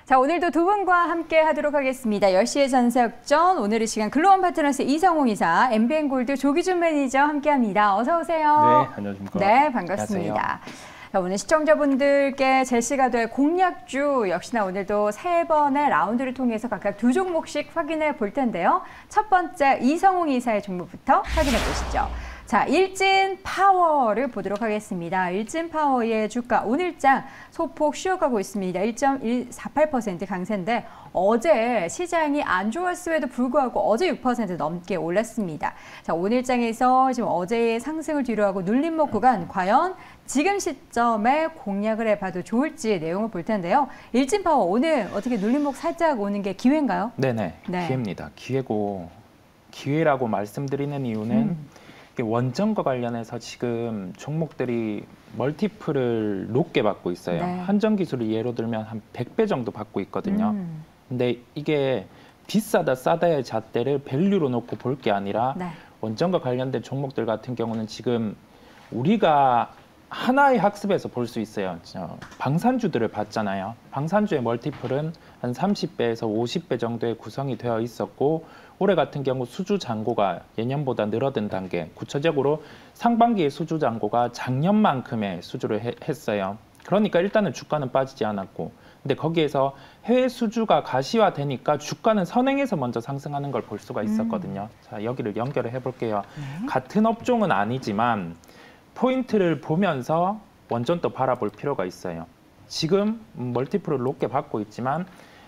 자, 오늘도 두 분과 함께 하도록 하겠습니다. 10시의 전세역전, 오늘 이 시간 글로벌 파트너스 이성웅 이사, MBN골드 조기준 매니저 함께합니다. 어서 오세요. 네, 안녕하십니까. 네, 반갑습니다. 자, 오늘 시청자분들께 제시가 될 공략주 역시나 오늘도 3번의 라운드를 통해서 각각 2종목씩 확인해 볼 텐데요. 첫 번째 이성웅 이사의 종목부터 확인해 보시죠. 자, 일진파워를 보도록 하겠습니다. 일진파워의 주가 오늘장 소폭 쉬어가고 있습니다. 1.148% 강세인데 어제 시장이 안 좋았음에도 불구하고 어제 6% 넘게 올랐습니다. 자, 오늘장에서 지금 어제의 상승을 뒤로하고 눌림목 구간 과연 지금 시점에 공략을 해봐도 좋을지 내용을 볼 텐데요. 일진파워 오늘 어떻게 눌림목 살짝 오는 게 기회인가요? 네네, 네. 기회입니다. 기회라고 말씀드리는 이유는 원전과 관련해서 지금 종목들이 멀티플을 높게 받고 있어요. 네. 한전기술을 예로 들면 한 100배 정도 받고 있거든요. 근데 이게 비싸다 싸다의 잣대를 밸류로 놓고 볼 게 아니라 네. 원전과 관련된 종목들 같은 경우는 지금 우리가 하나의 학습에서 볼 수 있어요. 방산주들을 봤잖아요. 방산주의 멀티플은 한 30배에서 50배 정도의 구성이 되어 있었고 올해 같은 경우 수주 잔고가 예년보다 늘어든 단계, 구체적으로 상반기의 수주 잔고가 작년만큼의 수주를 했어요. 그러니까 일단은 주가는 빠지지 않았고, 근데 거기에서 해외 수주가 가시화되니까 주가는 선행해서 먼저 상승하는 걸 볼 수가 있었거든요. 자, 여기를 연결을 해볼게요. 같은 업종은 아니지만 포인트를 보면서 원전도 바라볼 필요가 있어요. 지금 멀티플을 높게 받고 있지만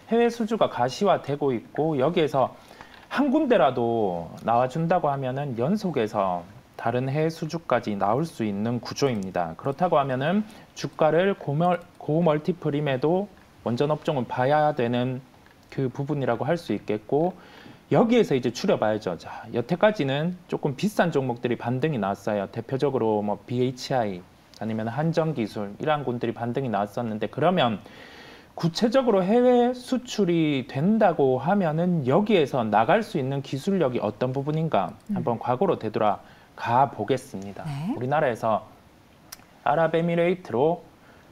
해외 수주가 가시화되고 있고 여기에서 한 군데라도 나와준다고 하면은 연속해서 다른 해외 수주까지 나올 수 있는 구조입니다. 그렇다고 하면은 주가를 고멀티플임에도 원전 업종은 봐야 되는 그 부분이라고 할 수 있겠고 여기에서 이제 추려봐야죠. 자, 여태까지는 조금 비싼 종목들이 반등이 나왔어요. 대표적으로 뭐 BHI 아니면 한전기술 이러한 군들이 반등이 나왔었는데 그러면 구체적으로 해외 수출이 된다고 하면은 여기에서 나갈 수 있는 기술력이 어떤 부분인가 한번 과거로 되돌아가 보겠습니다. 네. 우리나라에서 아랍에미레이트로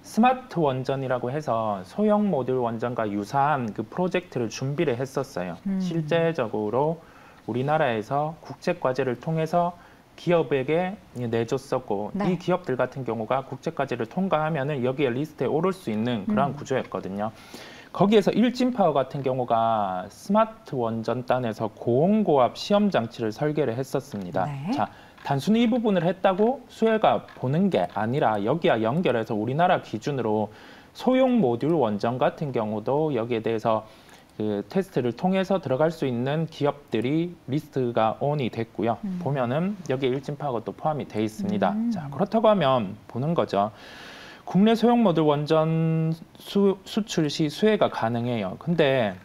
스마트 원전이라고 해서 소형 모듈 원전과 유사한 그 프로젝트를 준비를 했었어요. 실제적으로 우리나라에서 국제과제를 통해서 기업에게 내줬었고 네. 이 기업들 같은 경우가 국제과제를 통과하면은 여기에 리스트에 오를 수 있는 그런 구조였거든요. 거기에서 일진파워 같은 경우가 스마트 원전단에서 고온고압 시험 장치를 설계를 했었습니다. 네. 자, 단순히 이 부분을 했다고 수혜가 보는 게 아니라 여기와 연결해서 우리나라 기준으로 소형 모듈 원전 같은 경우도 여기에 대해서 그 테스트를 통해서 들어갈 수 있는 기업들이 리스트가 온이 됐고요. 보면은 여기에 일진파워가 또 포함이 돼 있습니다. 자, 그렇다고 하면 보는 거죠. 국내 소형 모듈 원전 수출 시 수혜가 가능해요. 근데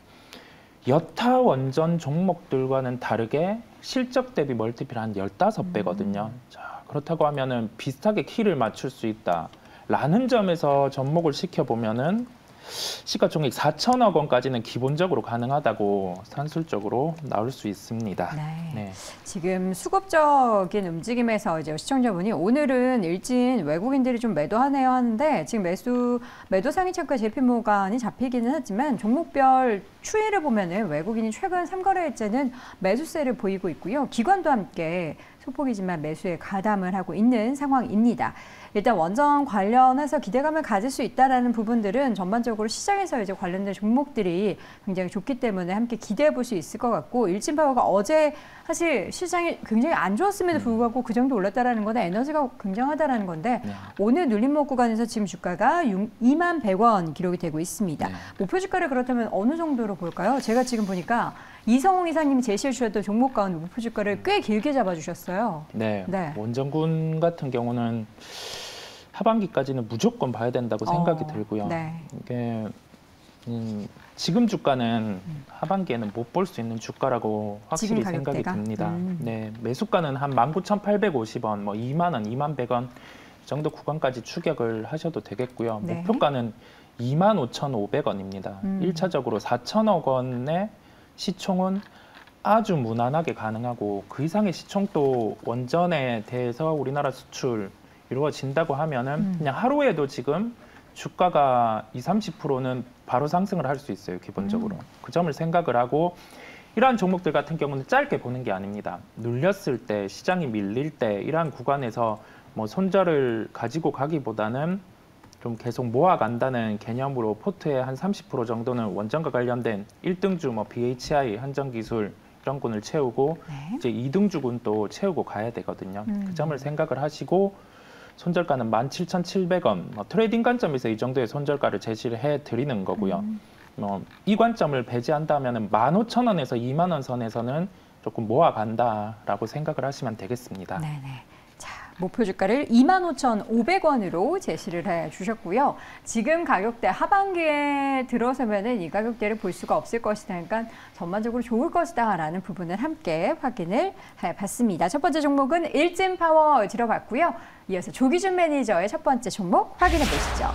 여타 원전 종목들과는 다르게 실적 대비 멀티플 한 15배거든요. 자, 그렇다고 하면은 비슷하게 키를 맞출 수 있다라는 점에서 접목을 시켜보면은 시가총액 4천억 원까지는 기본적으로 가능하다고 산술적으로 나올 수 있습니다. 네. 네. 지금 수급적인 움직임에서 이제 시청자분이 오늘은 일진 외국인들이 좀 매도하네요 하는데 지금 매도 상위 차가 JP모간이 잡히기는 하지만 종목별 추이를 보면은 외국인이 최근 3거래일째는 매수세를 보이고 있고요. 기관도 함께 소폭이지만 매수에 가담을 하고 있는 상황입니다. 일단 원전 관련해서 기대감을 가질 수 있다라는 부분들은 전반적으로 시장에서 이제 관련된 종목들이 굉장히 좋기 때문에 함께 기대해 볼 수 있을 것 같고 일진파워가 어제 사실 시장이 굉장히 안 좋았음에도 불구하고 그 정도 올랐다라는 건데 에너지가 굉장하다라는 건데 오늘 눌림목 구간에서 지금 주가가 2만 100원 기록이 되고 있습니다. 목표 주가를 그렇다면 어느 정도로 볼까요? 제가 지금 보니까 이성웅 이사님이 제시해 주셨던 종목 가운데 목표 주가를 꽤 길게 잡아주셨어요. 네. 네. 원전군 같은 경우는 하반기까지는 무조건 봐야 된다고 생각이 들고요. 네. 이게 지금 주가는 하반기에는 못 볼 수 있는 주가라고 확실히 생각이 듭니다. 네, 매수가는 한 19,850원, 뭐 2만 원, 2만 100원 정도 구간까지 추격을 하셔도 되겠고요. 네. 목표가는 25,500원입니다. 1차적으로 4천억 원의 시총은 아주 무난하게 가능하고 그 이상의 시총도 원전에 대해서 우리나라 수출 이루어진다고 하면은 그냥 하루에도 지금 주가가 20, 30%는 바로 상승을 할 수 있어요, 기본적으로. 그 점을 생각을 하고 이러한 종목들 같은 경우는 짧게 보는 게 아닙니다. 눌렸을 때, 시장이 밀릴 때 이러한 구간에서 뭐 손절을 가지고 가기보다는 좀 계속 모아간다는 개념으로 포트의 한 30% 정도는 원전과 관련된 1등주, 뭐 BHI, 한전기술 이런 군을 채우고 네. 이제 2등주군 또 채우고 가야 되거든요. 그 점을 생각을 하시고 손절가는 17,700원, 뭐 트레이딩 관점에서 이 정도의 손절가를 제시를 해드리는 거고요. 이 관점을 배제한다면 15,000원에서 2만 원 선에서는 조금 모아간다라고 생각을 하시면 되겠습니다. 네네. 자, 목표 주가를 25,500원으로 제시를 해주셨고요. 지금 가격대 하반기에 들어서면은 이 가격대를 볼 수가 없을 것이다. 그러니까 전반적으로 좋을 것이다라는 부분을 함께 확인을 해봤습니다. 첫 번째 종목은 일진파워 들어봤고요. 이어서 조기준 매니저의 첫 번째 종목 확인해 보시죠.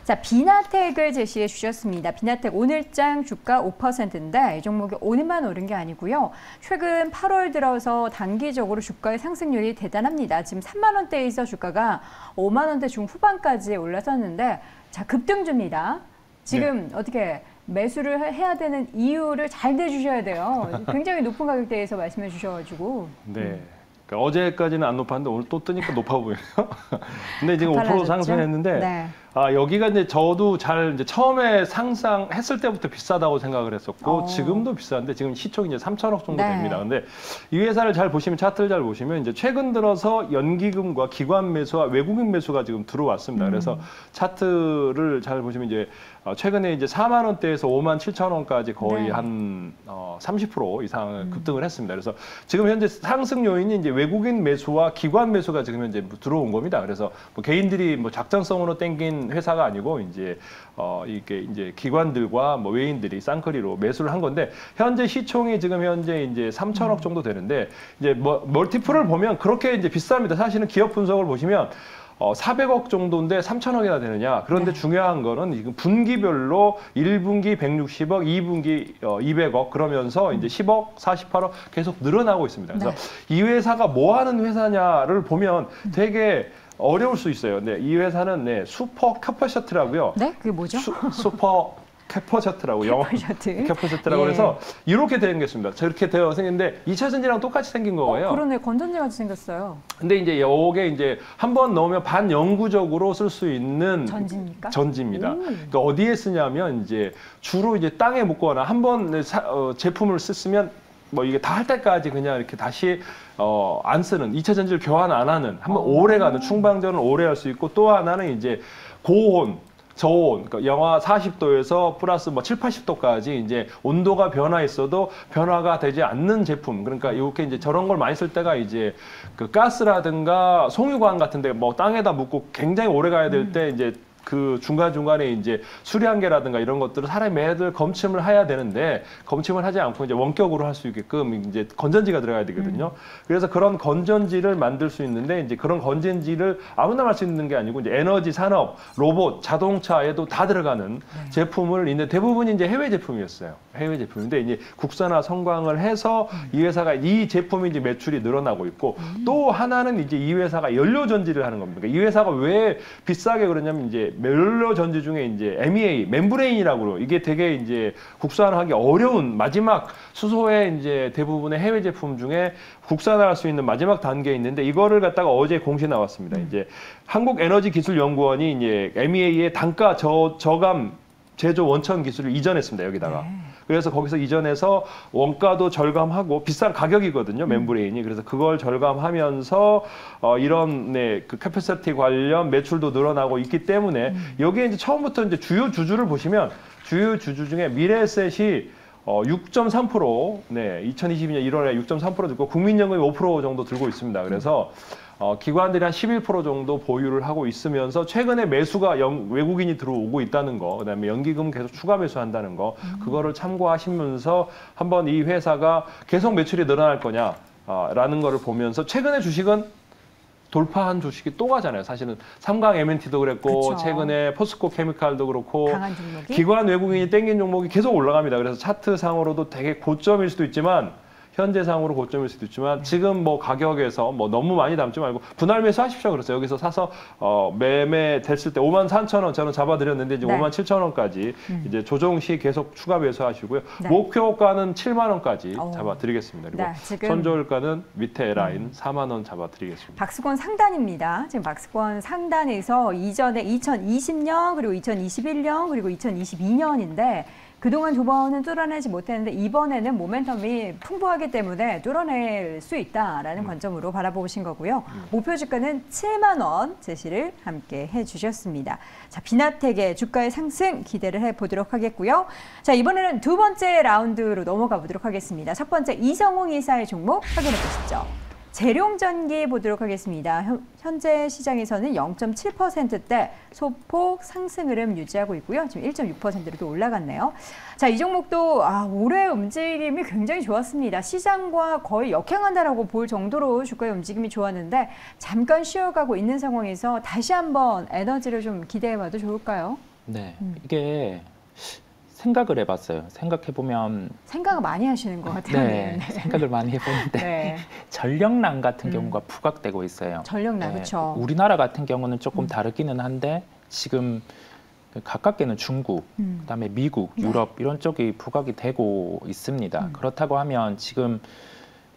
자, 비나텍을 제시해 주셨습니다. 비나텍 오늘장 주가 5%인데 이 종목이 오늘만 오른 게 아니고요. 최근 8월 들어서 단기적으로 주가의 상승률이 대단합니다. 지금 3만 원대에 있어 주가가 5만 원대 중후반까지 올라섰는데 자, 급등주입니다. 지금 네. 어떻게 매수를 해야 되는 이유를 잘 내주셔야 돼요. 굉장히 높은 가격대에서 말씀해 주셔가지고. 네. 그러니까 어제까지는 안 높았는데 오늘 또 뜨니까 높아 보여요. 근데 지금 5% 상승했는데 네. 여기가 이제 저도 잘 이제 처음에 상상했을 때부터 비싸다고 생각을 했었고 지금도 비싼데 지금 시총이 이제 3천억 정도 네. 됩니다. 근데 이 회사를 잘 보시면 차트를 잘 보시면 이제 최근 들어서 연기금과 기관 매수와 외국인 매수가 지금 들어왔습니다. 그래서 차트를 잘 보시면 이제 최근에 이제 4만 원대에서 5만 7천 원까지 거의 네. 한 30% 이상을 급등을 했습니다. 그래서 지금 현재 상승 요인이 이제 외국인 매수와 기관 매수가 지금 현재 들어온 겁니다. 그래서 뭐 개인들이 뭐 작정성으로 땡긴 회사가 아니고 이제 이게 이제 기관들과 뭐 외인들이 쌍끌이로 매수를 한 건데 현재 시총이 지금 현재 이제 3천억 정도 되는데 이제 뭐 멀티플을 보면 그렇게 이제 비쌉니다. 사실은 기업 분석을 보시면 400억 정도인데 3천억이나 되느냐. 그런데 네. 중요한 거는 지금 분기별로 1분기 160억, 2분기 200억 그러면서 이제 10억, 48억 계속 늘어나고 있습니다. 그래서 네. 이 회사가 뭐 하는 회사냐를 보면 되게 어려울 수 있어요. 네, 이 회사는 네, 슈퍼 캐퍼셔트라고요. 네? 그게 뭐죠? 슈퍼 캐퍼셔트라고 영어 캐퍼셔트라고 예. 해서 이렇게 생겼습니다. 저렇게 되어 생겼는데 2차 전지랑 똑같이 생긴 거예요. 그러네. 건전지 같이 생겼어요. 근데 이제 요게 이제 한번 넣으면 반영구적으로 쓸 수 있는 전지입니까? 전지입니다. 그러니까 어디에 쓰냐면 이제 주로 이제 땅에 묻거나 한번 제품을 쓰면 뭐 이게 다 할 때까지 그냥 이렇게 다시 안 쓰는 2차 전지를 교환 안 하는 한번 오래 가는 충방전을 오래 할 수 있고 또 하나는 이제 고온 저온, 그러니까 영하 40도에서 플러스 뭐 7, 80도까지 이제 온도가 변화했어도 변화가 되지 않는 제품. 그러니까 이렇게 이제 저런 걸 많이 쓸 때가 이제 그 가스라든가 송유관 같은 데 뭐 땅에다 묻고 굉장히 오래 가야 될 때 이제 그 중간중간에 이제 수리한계라든가 이런 것들을 사람이 매달 검침을 해야 되는데 검침을 하지 않고 이제 원격으로 할 수 있게끔 이제 건전지가 들어가야 되거든요. 그래서 그런 건전지를 만들 수 있는데 이제 그런 건전지를 아무나 할 수 있는 게 아니고 이제 에너지 산업, 로봇, 자동차에도 다 들어가는 제품을 있는데 대부분이 이제 해외 제품이었어요. 해외 제품인데 이제 국산화 성광을 해서 이 회사가 이 제품이 이제 매출이 늘어나고 있고 또 하나는 이제 이 회사가 연료 전지를 하는 겁니다. 이 회사가 왜 비싸게 그러냐면 이제 연료 전지 중에 이제 MEA, 멤브레인이라고 이게 되게 이제 국산화하기 어려운 마지막 수소의 이제 대부분의 해외 제품 중에 국산화할 수 있는 마지막 단계에 있는데 이거를 갖다가 어제 공시 나왔습니다. 이제 한국에너지기술연구원이 이제 MEA의 단가 저감 제조 원천 기술을 이전했습니다. 여기다가. 네. 그래서 거기서 이전해서 원가도 절감하고 비싼 가격이거든요. 멤브레인이. 그래서 그걸 절감하면서 이런 그 캐패시티 관련 매출도 늘어나고 있기 때문에 여기에 이제 처음부터 이제 주요 주주를 보시면 주요 주주 중에 미래에셋이 6.3%, 2022년 1월에 6.3% 들고 국민연금이 5% 정도 들고 있습니다. 그래서 기관들이 한 11% 정도 보유를 하고 있으면서 최근에 매수가 외국인이 들어오고 있다는 거, 그다음에 연기금 계속 추가 매수한다는 거, 그거를 참고하시면서 한번 이 회사가 계속 매출이 늘어날 거냐라는 거를 보면서 최근에 주식은 돌파한 주식이 또 가잖아요. 사실은 삼강 M&T도 그랬고 그쵸. 최근에 포스코 케미칼도 그렇고 강한 종목이? 기관 외국인이 땡긴 종목이 계속 올라갑니다. 그래서 차트 상으로도 되게 고점일 수도 있지만 현재상으로 고점일 수도 있지만 지금 뭐 가격에서 뭐 너무 많이 담지 말고 분할 매수하십시오. 그래서 여기서 사서 매매 됐을 때 54,000원 저는 잡아드렸는데 이제 네. 57,000원까지 이제 조정 시 계속 추가 매수하시고요. 네. 목표가는 7만 원까지 오. 잡아드리겠습니다. 그리고 네, 지금 손절가는 밑에 라인 4만 원 잡아드리겠습니다. 박스권 상단입니다. 지금 박스권 상단에서 이전에 2020년 그리고 2021년 그리고 2022년인데 그동안 두 번은 뚫어내지 못했는데 이번에는 모멘텀이 풍부하기 때문에 뚫어낼 수 있다라는 관점으로 바라보신 거고요. 목표 주가는 7만 원 제시를 함께 해주셨습니다. 자, 비나텍의 주가의 상승 기대를 해보도록 하겠고요. 자, 이번에는 두 번째 라운드로 넘어가 보도록 하겠습니다. 첫 번째 이성웅 이사의 종목 확인해 보시죠. 재룡전기 보도록 하겠습니다. 현재 시장에서는 0.7%대 소폭 상승 흐름 유지하고 있고요. 지금 1.6%로 올라갔네요. 자, 이 종목도 올해 움직임이 굉장히 좋았습니다. 시장과 거의 역행한다라고 볼 정도로 주가의 움직임이 좋았는데 잠깐 쉬어가고 있는 상황에서 다시 한번 에너지를 좀 기대해봐도 좋을까요? 네, 이게 생각을 해봤어요. 생각해보면 생각을 많이 하시는 것 같아요. 네, 생각을 많이 해보는데 네. 전력난 같은 경우가 부각되고 있어요. 전력난, 네, 그렇죠. 우리나라 같은 경우는 조금 다르기는 한데 지금 가깝게는 중국, 그다음에 미국, 유럽 이런 쪽이 부각이 되고 있습니다. 그렇다고 하면 지금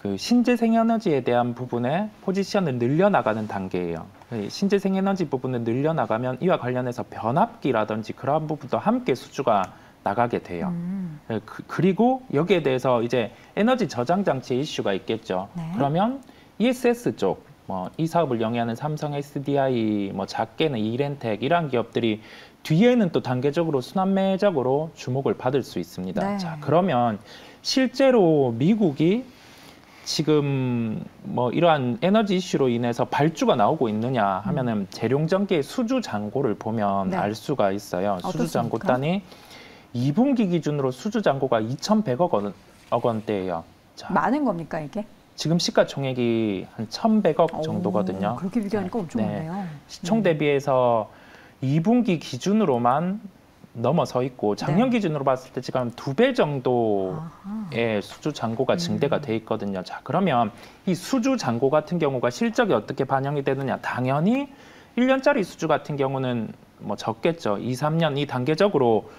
그 신재생에너지에 대한 부분에 포지션을 늘려나가는 단계예요. 신재생에너지 부분을 늘려나가면 이와 관련해서 변압기라든지 그러한 부분도 함께 수주가 나가게 돼요. 그리고 여기에 대해서 이제 에너지 저장 장치의 이슈가 있겠죠. 네. 그러면 ESS 쪽, 뭐 이 사업을 영위하는 삼성 SDI, 뭐 작게는 이렌텍 이러한 기업들이 뒤에는 또 단계적으로 순환매적으로 주목을 받을 수 있습니다. 네. 자, 그러면 실제로 미국이 지금 뭐 이러한 에너지 이슈로 인해서 발주가 나오고 있느냐 하면은 재룡전기의 수주 잔고를 보면 네. 알 수가 있어요. 어떻습니까? 수주 잔고 단위 2분기 기준으로 수주 잔고가 2,100억 원대예요. 자, 많은 겁니까 이게? 지금 시가총액이 한 1,100억 정도거든요. 그렇게 비교하니까 엄청 네. 많네요. 시총 대비해서 2분기 기준으로만 넘어서 있고 작년 기준으로 봤을 때 지금 2배 정도의 수주 잔고가 증대가 돼 있거든요. 자, 그러면 이 수주 잔고 같은 경우가 실적이 어떻게 반영이 되느냐? 당연히 1년짜리 수주 같은 경우는 뭐 적겠죠. 2, 3년 이 단계적으로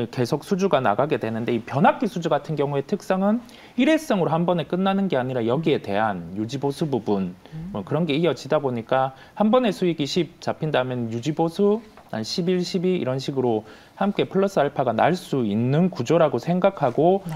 계속 수주가 나가게 되는데 이 변압기 수주 같은 경우의 특성은 일회성으로 한 번에 끝나는 게 아니라 여기에 대한 유지보수 부분 뭐 그런 게 이어지다 보니까 한 번에 수익이 10 잡힌다면 유지보수 한 11, 12 이런 식으로 함께 플러스 알파가 날 수 있는 구조라고 생각하고 네.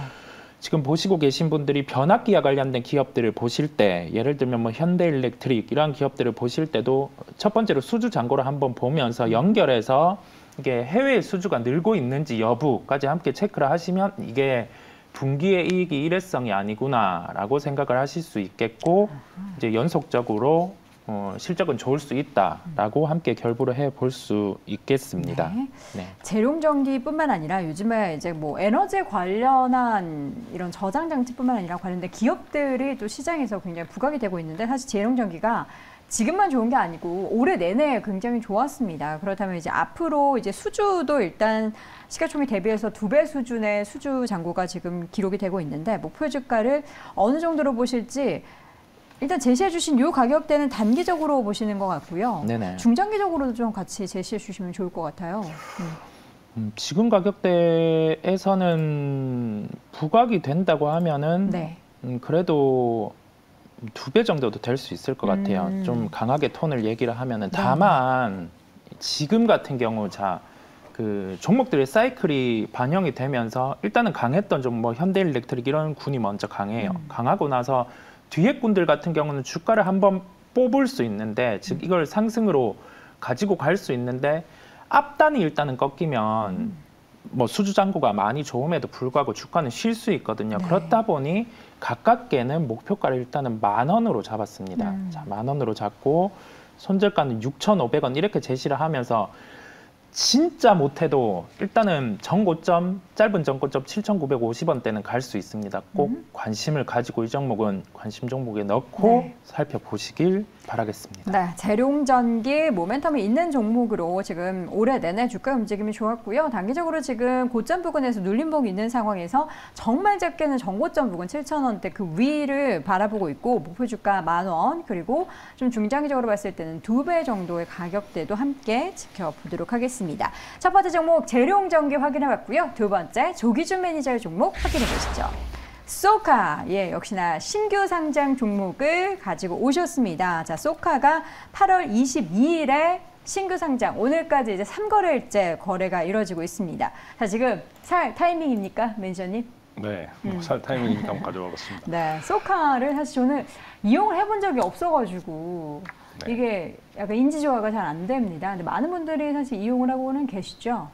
지금 보시고 계신 분들이 변압기와 관련된 기업들을 보실 때 예를 들면 뭐 현대일렉트릭 이러한 기업들을 보실 때도 첫 번째로 수주 잔고를 한번 보면서 연결해서 이게 해외 수주가 늘고 있는지 여부까지 함께 체크를 하시면 이게 분기의 이익이 일회성이 아니구나라고 생각을 하실 수 있겠고 이제 연속적으로 실적은 좋을 수 있다라고 함께 결부를 해볼 수 있겠습니다. 네. 네. 재룡전기뿐만 아니라 요즘에 이제 뭐 에너지 관련한 이런 저장 장치뿐만 아니라 관련된 기업들이 또 시장에서 굉장히 부각이 되고 있는데 사실 재룡전기가 지금만 좋은 게 아니고 올해 내내 굉장히 좋았습니다. 그렇다면 이제 앞으로 이제 수주도 일단 시가총액 대비해서 2배 수준의 수주 잔고가 지금 기록이 되고 있는데 목표 주가를 어느 정도로 보실지 일단 제시해 주신 이 가격대는 단기적으로 보시는 것 같고요. 네네. 중장기적으로도 좀 같이 제시해 주시면 좋을 것 같아요. 지금 가격대에서는 부각이 된다고 하면은 네. 그래도 2배 정도도 될 수 있을 것 같아요. 좀 강하게 톤을 얘기를 하면은 다만 지금 같은 경우 그 종목들의 사이클이 반영이 되면서 일단은 강했던 좀 뭐 현대일렉트릭 이런 군이 먼저 강해요. 강하고 나서 뒤에 군들 같은 경우는 주가를 한번 뽑을 수 있는데 즉 이걸 상승으로 가지고 갈 수 있는데 앞단이 일단은 꺾이면 뭐 수주 잔고가 많이 좋음에도 불구하고 주가는 쉴 수 있거든요. 네. 그렇다 보니 가깝게는 목표가를 일단은 10,000원으로 잡았습니다. 자, 10,000원으로 잡고 손절가는 6,500원 이렇게 제시를 하면서 진짜 못해도 일단은 전고점 짧은 전고점 7,950원대는 갈 수 있습니다. 꼭 관심을 가지고 이 종목은 관심 종목에 넣고 네. 살펴보시길 바라겠습니다. 네, 재룡전기 모멘텀이 있는 종목으로 지금 올해 내내 주가 움직임이 좋았고요. 단기적으로 지금 고점 부근에서 눌림목이 있는 상황에서 정말 작게는 전고점 부근 7,000원대 그 위를 바라보고 있고 목표 주가 10,000원 그리고 좀 중장기적으로 봤을 때는 2배 정도의 가격대도 함께 지켜보도록 하겠습니다. 첫 번째 종목 재룡전기 확인해봤고요. 두 번째 조기준 매니저의 종목 확인해보시죠. 소카, 예, 역시나 신규 상장 종목을 가지고 오셨습니다. 자, 소카가 8월 22일에 신규 상장, 오늘까지 이제 3거래일째 거래가 이루어지고 있습니다. 자, 지금 살 타이밍입니까, 매니저님? 네, 살 타이밍이니까 한번 가져와봤습니다. 네, 소카를 사실 저는 이용을 해본 적이 없어가지고 네. 이게 약간 인지조화가 잘 안 됩니다. 근데 많은 분들이 사실 이용을 하고는 계시죠.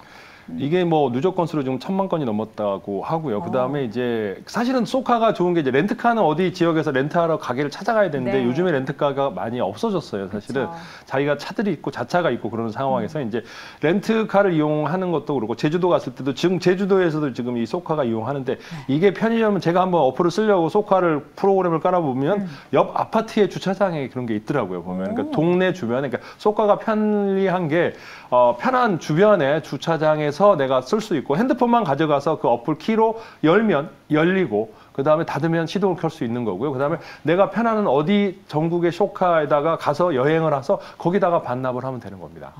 이게 뭐 누적 건수로 지금 1,000만 건이 넘었다고 하고요. 그 다음에 이제 사실은 소카가 좋은 게 이제 렌트카는 어디 지역에서 렌트하러 가게를 찾아가야 되는데 네. 요즘에 렌트카가 많이 없어졌어요. 사실은 그쵸. 자기가 차들이 있고 자차가 있고 그런 상황에서 이제 렌트카를 이용하는 것도 그렇고 제주도 갔을 때도 지금 제주도에서도 지금 이 소카가 이용하는데 이게 편의점은 제가 한번 어플을 쓰려고 소카를 프로그램을 깔아보면 옆 아파트의 주차장에 그런 게 있더라고요. 보면 그러니까 동네 주변에 그러니까 소카가 편리한 게 편한 주변에 주차장에서 내가 쓸 수 있고 핸드폰만 가져가서 그 어플 키로 열면 열리고 그 다음에 닫으면 시동을 켤 수 있는 거고요. 그 다음에 내가 편안한 어디 전국의 소카에다가 가서 여행을 해서 거기다가 반납을 하면 되는 겁니다.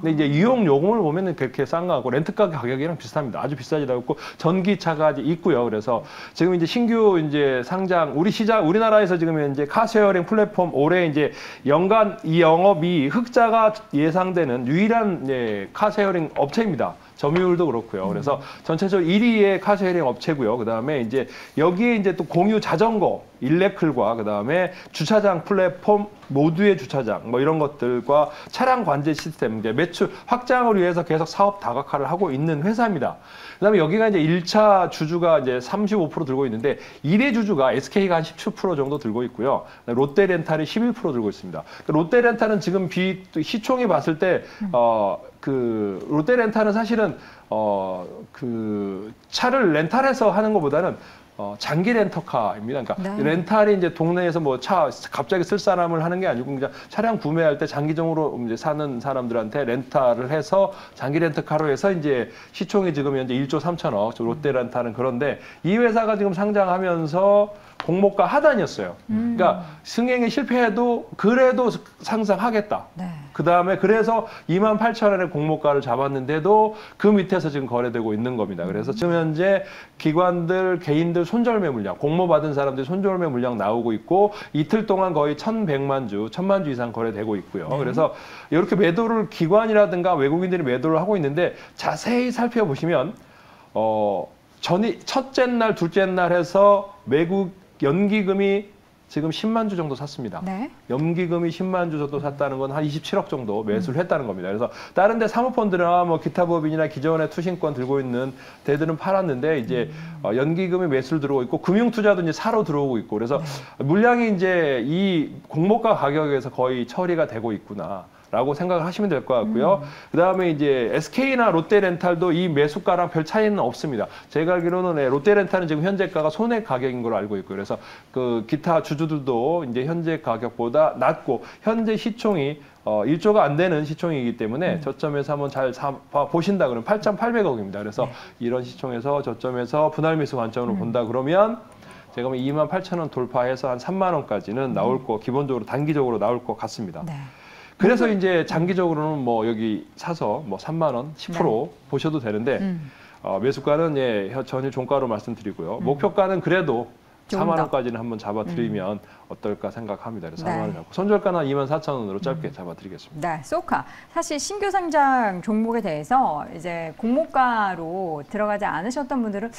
근데 이제 이용 요금을 보면은 그렇게 싼 거 같고 렌트카 가격이랑 비슷합니다. 아주 비싸지도 않고 전기차가 있고요. 그래서 지금 이제 신규 이제 상장 우리나라에서 지금 이제 카쉐어링 플랫폼 올해 이제 연간 이 영업이 흑자가 예상되는 유일한 카쉐어링 업체입니다. 점유율도 그렇고요. 그래서 전체적으로 1위의 카쉐어링 업체고요. 그 다음에 이제 여기에 이제 또 공유 자전거, 일레클과 그 다음에 주차장 플랫폼, 모두의 주차장 뭐 이런 것들과 차량 관제 시스템, 이제 매출 확장을 위해서 계속 사업 다각화를 하고 있는 회사입니다. 그 다음에 여기가 이제 1차 주주가 이제 35% 들고 있는데 1회 주주가 SK가 한 17% 정도 들고 있고요. 롯데렌탈이 11% 들고 있습니다. 롯데렌탈은 지금 시총이 봤을 때 그 롯데렌탈은 사실은 그 차를 렌탈해서 하는 것보다는 장기 렌터카입니다. 그러니까 네. 렌탈이 이제 동네에서 뭐 차 갑자기 쓸 사람을 하는 게 아니고 그냥 차량 구매할 때 장기적으로 이제 사는 사람들한테 렌탈을 해서 장기 렌터카로 해서 이제 시총이 지금 현재 1조 3천억, 롯데 렌탈은 그런데 이 회사가 지금 상장하면서 공모가 하단이었어요. 그러니까 승행에 실패해도 그래도 상장하겠다. 네. 그 다음에 그래서 28,000원의 공모가를 잡았는데도 그 밑에서 지금 거래되고 있는 겁니다. 그래서 지금 현재 기관들, 개인들 손절매 물량, 공모 받은 사람들 손절매 물량 나오고 있고 이틀 동안 거의 1,100만 주, 1,000만 주 이상 거래되고 있고요. 그래서 이렇게 매도를 기관이라든가 외국인들이 매도를 하고 있는데 자세히 살펴보시면 첫째 날, 둘째 날 해서 외국 연기금이 지금 10만 주 정도 샀습니다. 네. 연기금이 10만 주 정도 샀다는 건 한 27억 정도 매수를 했다는 겁니다. 그래서 다른 데 사모펀드나 뭐 기타 법인이나 기존의 투신권 들고 있는 데들은 팔았는데 이제 연기금이 매수를 들어오고 있고 금융투자도 이제 사러 들어오고 있고 그래서 물량이 이제 이 공모가 가격에서 거의 처리가 되고 있구나. 라고 생각을 하시면 될 것 같고요. 그 다음에 이제 SK나 롯데렌탈도 이 매수가랑 별 차이는 없습니다. 제가 알기로는 롯데렌탈은 지금 현재가가 손해 가격인 걸로 알고 있고요. 그래서 그 기타 주주들도 이제 현재 가격보다 낮고 현재 시총이 1조가 안 되는 시총이기 때문에 저점에서 한번 잘 보신다 그러면 8,800억입니다. 그래서 이런 시총에서 저점에서 분할 매수 관점으로 본다 그러면 제가 28,000원 돌파해서 한 3만 원까지는 나올 거 기본적으로 단기적으로 나올 것 같습니다. 네. 그래서 이제 장기적으로는 뭐 여기 사서 뭐 3만 원, 10% 보셔도 되는데 매수가는 전일 종가로 말씀드리고요. 목표가는 그래도 좀 4만 더. 원까지는 한번 잡아드리면 어떨까 생각합니다. 그래서 네. 4만 원 잡고 손절가는 24,000원으로 짧게 잡아드리겠습니다. 네, 소카. 사실 신규 상장 종목에 대해서 이제 공모가로 들어가지 않으셨던 분들은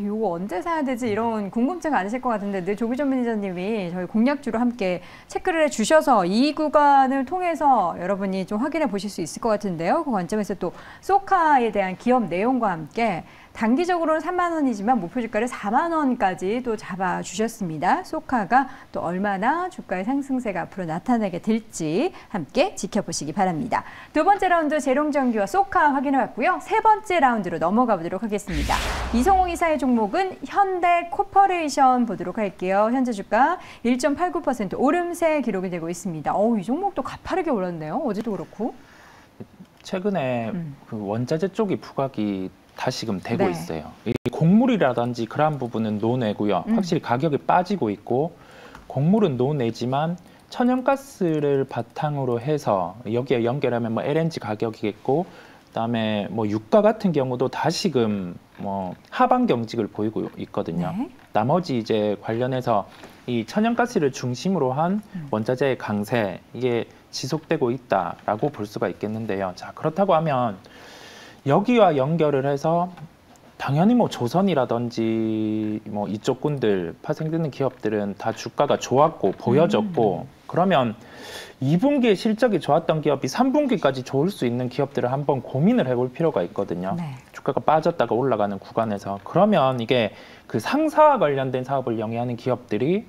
이거 언제 사야 되지 이런 궁금증 많으실 것 같은데 늘 조기전 매니저님이 저희 공략주로 함께 체크를 해주셔서 이 구간을 통해서 여러분이 좀 확인해 보실 수 있을 것 같은데요. 그 관점에서 또 소카에 대한 기업 내용과 함께 단기적으로는 3만 원이지만 목표 주가를 4만 원까지 또 잡아주셨습니다. 소카가 또 얼마나 주가의 상승세가 앞으로 나타나게 될지 함께 지켜보시기 바랍니다. 두 번째 라운드 재롱전기와 소카 확인해봤고요. 세 번째 라운드로 넘어가 보도록 하겠습니다. 이성홍 이사의 종목은 현대코퍼레이션 보도록 할게요. 현재 주가 1.89% 오름세 기록이 되고 있습니다. 이 종목도 가파르게 올랐네요. 어제도 그렇고. 최근에 그 원자재 쪽이 부각이 다시금 되고 네. 있어요. 이 곡물이라든지 그런 부분은 노내고요. 확실히 가격이 빠지고 있고 곡물은 노내지만 천연가스를 바탕으로 해서 여기에 연결하면 뭐 LNG 가격이겠고 그다음에 뭐 유가 같은 경우도 다시금 뭐 하방 경직을 보이고 있거든요. 네. 나머지 이제 관련해서 이 천연가스를 중심으로 한 원자재의 강세 이게 지속되고 있다라고 볼 수가 있겠는데요. 자, 그렇다고 하면 여기와 연결을 해서 당연히 뭐 조선이라든지 뭐 이쪽 군들 파생되는 기업들은 다 주가가 좋았고 보여졌고 그러면 2분기에 실적이 좋았던 기업이 3분기까지 좋을 수 있는 기업들을 한번 고민을 해볼 필요가 있거든요. 네. 주가가 빠졌다가 올라가는 구간에서 그러면 이게 그 상사와 관련된 사업을 영위하는 기업들이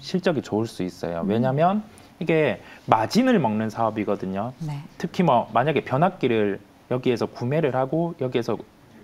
실적이 좋을 수 있어요. 왜냐하면 이게 마진을 먹는 사업이거든요. 네. 특히 뭐 만약에 변압기를 여기에서 구매를 하고 여기에서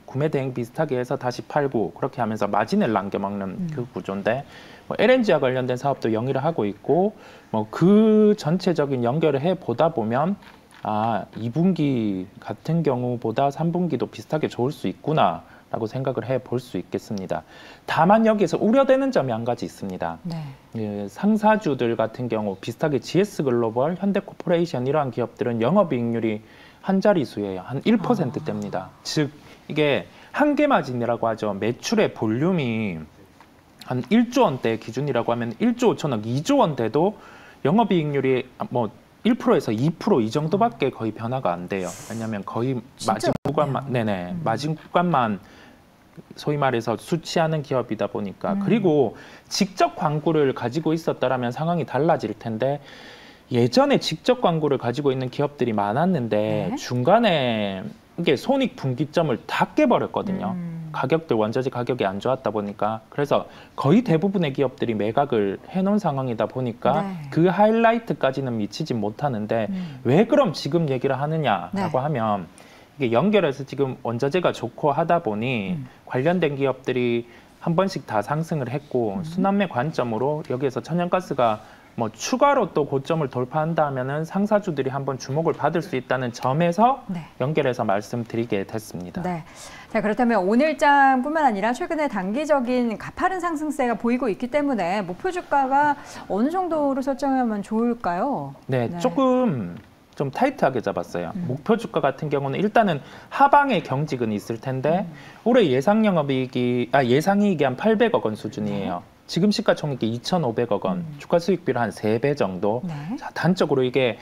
구매 대행 비슷하게 해서 다시 팔고 그렇게 하면서 마진을 남겨먹는 그 구조인데 뭐 LNG와 관련된 사업도 영위를 하고 있고 뭐 그 전체적인 연결을 해 보다 보면 2분기 같은 경우보다 3분기도 비슷하게 좋을 수 있구나 라고 생각을 해 볼 수 있겠습니다. 다만 여기에서 우려되는 점이 한 가지 있습니다. 네. 예, 상사주들 같은 경우 비슷하게 GS글로벌, 현대코퍼레이션 이러한 기업들은 영업이익률이 한 자릿수예요. 한 1%대입니다. 즉 이게 한계 마진이라고 하죠. 매출의 볼륨이 한 1조 원대 기준이라고 하면 1조 5천억, 2조 원대도 영업이익률이 뭐 1%에서 2% 이 정도밖에 거의 변화가 안 돼요. 왜냐하면 거의 마진 구간만, 마진 구간만 소위 말해서 수치하는 기업이다 보니까 그리고 직접 광고를 가지고 있었다라면 상황이 달라질 텐데 예전에 직접 광고를 가지고 있는 기업들이 많았는데 중간에 이게 손익분기점을 다 깨버렸거든요. 가격들 원자재 가격이 안 좋았다 보니까 그래서 거의 대부분의 기업들이 매각을 해놓은 상황이다 보니까 그 하이라이트까지는 미치지 못하는데 왜 그럼 지금 얘기를 하느냐라고 하면 이게 연결해서 지금 원자재가 좋고 하다 보니 관련된 기업들이 한 번씩 다 상승을 했고 순환매 관점으로 여기에서 천연가스가 뭐 추가로 또 고점을 돌파한다 하면은 상사주들이 한번 주목을 받을 수 있다는 점에서 연결해서 말씀드리게 됐습니다. 네. 자, 그렇다면 오늘장뿐만 아니라 최근에 단기적인 가파른 상승세가 보이고 있기 때문에 목표 주가가 어느 정도로 설정하면 좋을까요? 네. 조금 좀 타이트하게 잡았어요. 목표 주가 같은 경우는 일단은 하방의 경직은 있을 텐데 올해 예상 영업이익이 예상이익이 한 800억 원 수준이에요. 지금 시가총액이 2,500억 원, 주가 수익비를 한 3배 정도. 자, 단적으로 이게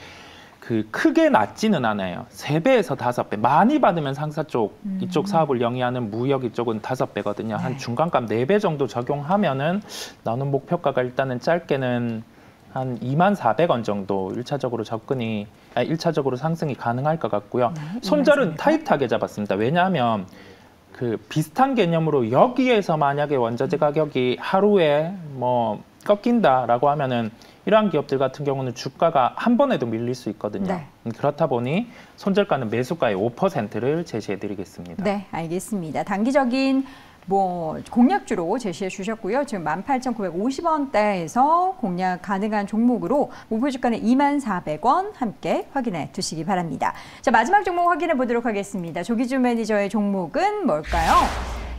그 크게 낮지는 않아요. 3배에서 5배. 많이 받으면 상사 쪽, 이쪽 사업을 영위하는 무역 이쪽은 5배거든요. 한 중간값 4배 정도 적용하면은 나오는 목표가가 일단은 짧게는 한 24,000원 정도 1차적으로 상승이 가능할 것 같고요. 손절은 타이트하게 잡았습니다. 왜냐하면 그 비슷한 개념으로 여기에서 만약에 원자재 가격이 하루에 뭐 꺾인다라고 하면은 이러한 기업들 같은 경우는 주가가 한 번에도 밀릴 수 있거든요. 그렇다 보니 손절가는 매수가의 5%를 제시해 드리겠습니다. 네, 알겠습니다. 단기적인 뭐 공략주로 제시해 주셨고요. 지금 18,950원대에서 공략 가능한 종목으로 목표 주가는 24,000원 함께 확인해 두시기 바랍니다. 자, 마지막 종목 확인해 보도록 하겠습니다. 조기주 매니저의 종목은 뭘까요?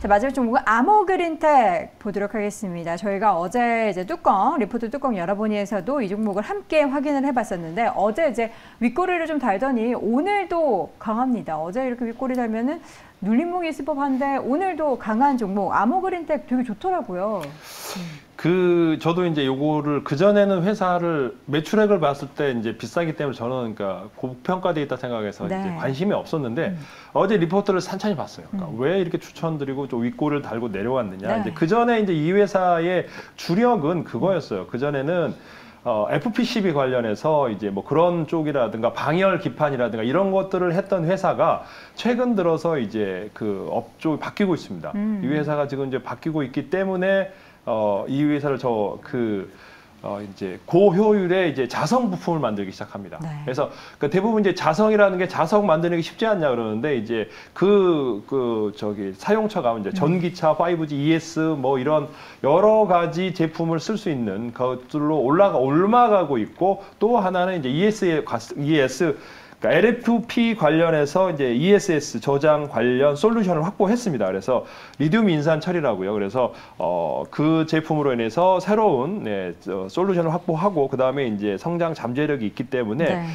자, 마지막 종목은 아모그린텍 보도록 하겠습니다. 저희가 어제 이제 리포트 뚜껑 열어보니에서도 이 종목을 함께 확인을 해봤었는데 어제 이제 윗꼬리를 좀 달더니 오늘도 강합니다. 어제 이렇게 윗꼬리 달면은 눌림목이 있을 법한데 오늘도 강한 종목 아모그린텍 되게 좋더라고요. 저도 이제 요거를 그전에는 회사를 매출액을 봤을 때 이제 비싸기 때문에 저는 그러니까 고평가돼 있다 생각해서 이제 관심이 없었는데 어제 리포트를 산천히 봤어요. 그러니까 왜 이렇게 추천드리고 좀 윗골을 달고 내려왔느냐. 이제 그전에 이제 이 회사의 주력은 그거였어요. 그전에는 FPCB 관련해서 이제 뭐 그런 쪽이라든가 방열 기판이라든가 이런 것들을 했던 회사가 최근 들어서 이제 그 업종이 바뀌고 있습니다. 이 회사가 지금 이제 바뀌고 있기 때문에 이 회사를 이제 고효율의 이제 자성 부품을 만들기 시작합니다. 네. 그래서 그 대부분 이제 자성이라는 게 자석 만드는 게 쉽지 않냐 그러는데 이제 사용처가 이제 전기차, 5G, ES 뭐 이런 여러 가지 제품을 쓸 수 있는 것들로 올라가고 있고 또 하나는 이제 ES 그러니까 LFP 관련해서 이제 ESS 저장 관련 솔루션을 확보했습니다. 그래서 리튬 인산 처리라고요. 그래서 그 제품으로 인해서 새로운 솔루션을 확보하고 그 다음에 이제 성장 잠재력이 있기 때문에 네.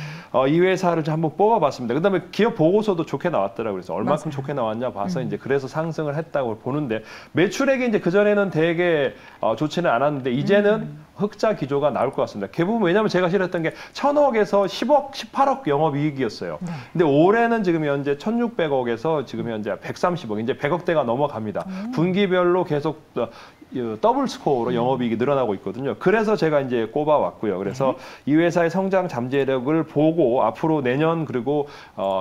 이 회사를 한번 뽑아봤습니다. 그 다음에 기업 보고서도 좋게 나왔더라고요. 그래서 얼마큼 맞아요. 좋게 나왔냐 봐서 이제 그래서 상승을 했다고 보는데 매출액이 이제 그 전에는 되게 좋지는 않았는데 이제는 흑자 기조가 나올 것 같습니다. 대부분 왜냐하면 제가 실었던 게 1,000억에서 10억, 18억 영업이익이었어요. 네. 근데 올해는 지금 현재 1,600억에서 지금 현재 130억, 이제 100억대가 넘어갑니다. 분기별로 계속 더블 스코어로 영업이익이 늘어나고 있거든요. 그래서 제가 이제 꼽아왔고요. 그래서 이 회사의 성장 잠재력을 보고 앞으로 내년 그리고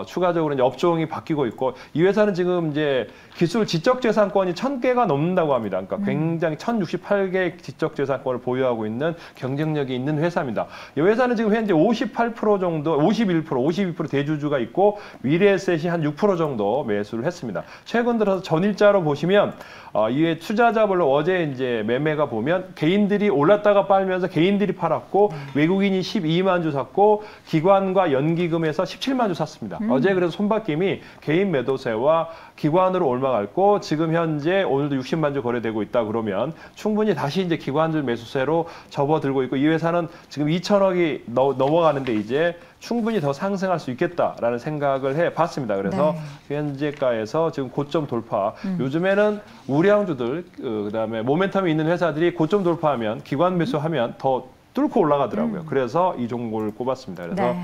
추가적으로 이제 업종이 바뀌고 있고 이 회사는 지금 이제 기술 지적재산권이 1,000개가 넘는다고 합니다. 그러니까 굉장히 1,068개 지적재산권을 보유하고 있는 경쟁력이 있는 회사입니다. 이 회사는 지금 현재 58% 정도, 52% 대주주가 있고 미래에셋이 한 6% 정도 매수를 했습니다. 최근 들어서 전일자로 보시면 이에 투자자별로 어제 이제 매매가 보면 개인들이 올랐다가 빨면서 개인들이 팔았고 외국인이 12만 주 샀고 기관과 연기금에서 17만 주 샀습니다. 어제 그래서 손바뀜이 개인 매도세와 기관으로 올라갔고 지금 현재 오늘도 60만 주 거래되고 있다 그러면 충분히 다시 이제 기관들 매수세로 접어들고 있고 이 회사는 지금 2천억이 넘어가는데 이제 충분히 더 상승할 수 있겠다라는 생각을 해봤습니다. 그래서 현재가에서 지금 고점 돌파. 요즘에는 우량주들 그다음에 모멘텀이 있는 회사들이 고점 돌파하면 기관 매수하면 더 뚫고 올라가더라고요. 그래서 이 종목을 꼽았습니다. 그래서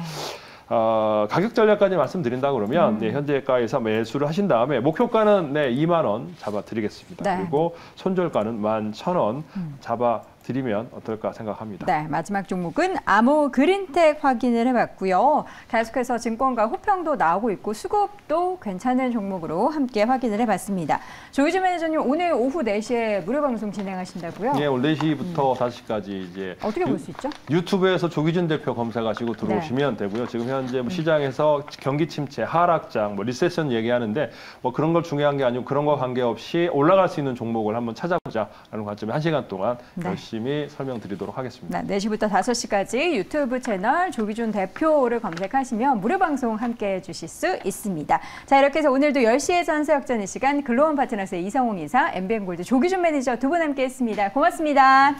가격 전략까지 말씀드린다 그러면 현재가에서 매수를 하신 다음에 목표가는 2만 원 잡아드리겠습니다. 네. 그리고 손절가는 11,000원 잡아드리면 어떨까 생각합니다. 네, 마지막 종목은 아모 그린텍 확인을 해봤고요. 계속해서 증권가 호평도 나오고 있고 수급도 괜찮은 종목으로 함께 확인을 해봤습니다. 조희주 매니저님 오늘 오후 4시에 무료 방송 진행하신다고요? 네, 오늘 4시부터 5시까지 이제 어떻게 볼 수 있죠? 유튜브에서 조기준 대표 검색하시고 들어오시면 되고요. 지금 현재 뭐 시장에서 경기 침체, 하락장, 뭐 리세션 얘기하는데 뭐 그런 걸 중요한 게 아니고 그런 거 관계없이 올라갈 수 있는 종목을 한번 찾아보자라는 관점에 1시간 동안 열심히 설명드리도록 하겠습니다. 네, 4시부터 5시까지 유튜브 채널 조기준 대표를 검색하시면 무료 방송 함께 해주실 수 있습니다. 자, 이렇게 해서 오늘도 10시에 전세역전의 시간 글로원 파트너스의 이성홍 이사, MBN골드 조기준 매니저 두 분 함께 했습니다. 고맙습니다.